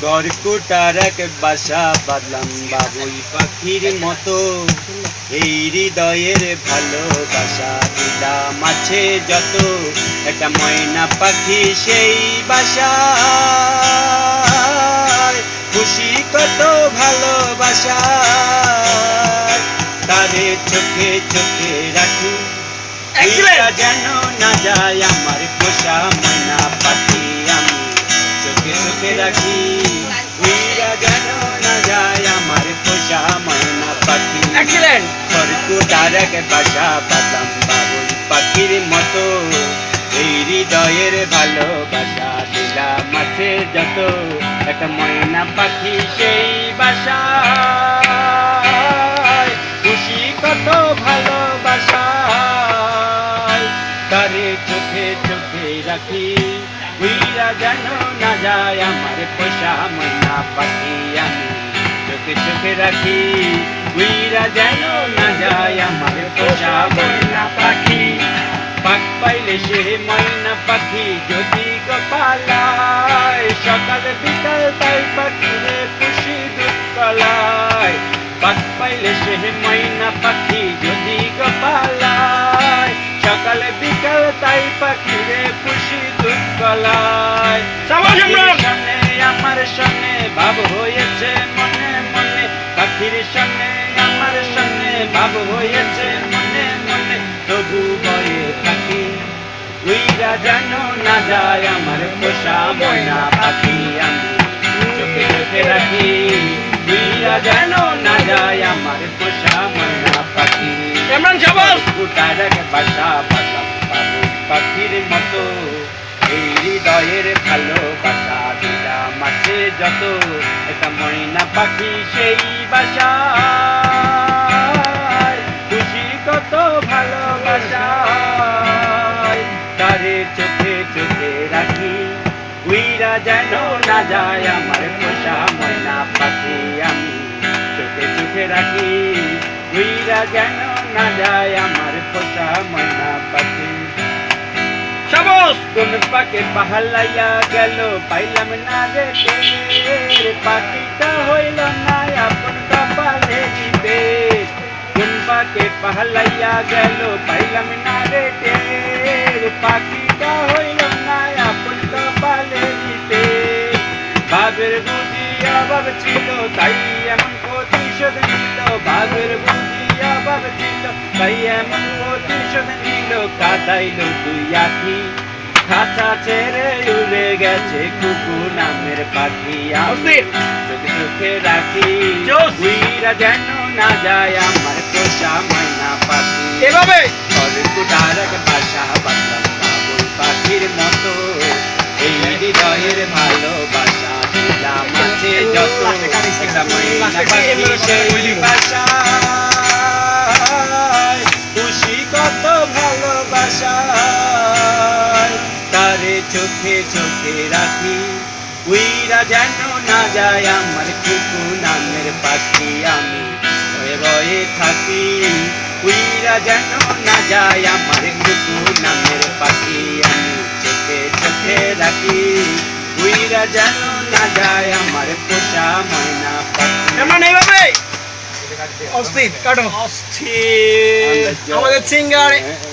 ঘর কুটার এক বাসা বাঁধলাম বাবুই পাখির মতো, এই হৃদয়ের ভালোবাসা দিলাম আছে যত, একটা ময়না পাখি সেই বাসা, খুশি কত ভালোবাসা, তারে চোখে চোখে রাখি যেন না যায় আমার পোষা ময়না পাখি, আমি চোখে চোখে রাখি যেন না যায় আমার পোষা ময়না পাখি। খড়কুটার এক বাসা বাঁধলাম বাবুই পাখির মতো, এই হৃদয়ের ভালোবাসা দিলাম আছে যত, একটা ময়না পাখি সেই বাসা, খুশি কত ভালোবাসা, তারে চোখে চোখে রাখি উইরা যেন না যায় আমার পোষা ময়না পাখি, আমি চোখে চোখে রাখি উইরা যেন না যায় আমার পোষা ময়না পাখি। পাক পাইলে সে ময়না পাখি যদি গোপালায়, সকাল বিকাল তাই পাখিরে খুশি দুধ কলায়, পাক পাইলে সে ময়না পাখি যদি গোপালায়, সকালে বিকাল তাই পাখিরে খুশি দুধ কলায়। সামনে আমার সামনে ভাব হয়েছে মনে মনে, পাখির সামনে আমার সামনে ভাব হয়েছে মনে মনে, তবু ভয়ে পাখি উইরা যেন না যায় আমার পোষা ময়না পাখি, আমি চোখে চোখে রাখি উইরা যেন না যায় আমার পোষা ময়না পাখি। কুটার এক বাসা বাঁধলাম বাবুই পাখির মতো, এই হৃদয়ের ভালোবাসা দিলাম আছে যত, একটা ময়না পাখি সেই বাসা, খুশি কত ভালোবাসা, তারে চোখে চোখে রাখি উইরা যেন না যায় আমার পোষা ময়না পাখি, আমি চোখে চোখে রাখি উইরা যেন না যায় আমার পোষা ময়না পাখি। কোন পাকে পাহালাইয়া গেল পাইলাম না রে টের, পাখিটা হইল না আপন কপালে দিবে, কোন পাকে পাহালাইয়া গেল পাইলাম না রে টের, পাখিটা হইল না আপন কপালে দিবে, বাঘের বুঝি অভাব ছিল তাই এমন প্রতিশোধ নিল, বাঘের বুঝি অভাব ছিল তাই এমন প্রতিশোধ নিল, কাদাইল দুই আখি খাঁচা ছেড়ে উড়ে গেছে কুকু নামের পাখি, আমি চোখে চোখে রাখি উইরা যেন না যায় আমার পোষা ময়না পাখি। এভাবে খড়কুটার এক বাসা বাঁধলাম বাবুই পাখির মতো, এই হৃদয়ের ভালোবাসা দিলাম আছে যত, একটা ময়না পাখি সেই বাসা, খুশি কত ভালোবাসা, তারে চোখে চোখে রাখি উইরা যেন না যায় আমার কুকু নামের পাখি, আমি ভয়ে ভয়ে থাকি উইরা যেন না যায় আমার কুকু নামের পাখি, আমি চোখে চোখে রাখি উইরা যেন না যায় আমার পোষা ময়না পাখি। অস্থির কাটো অস্থির আমাদের সিঙ্গার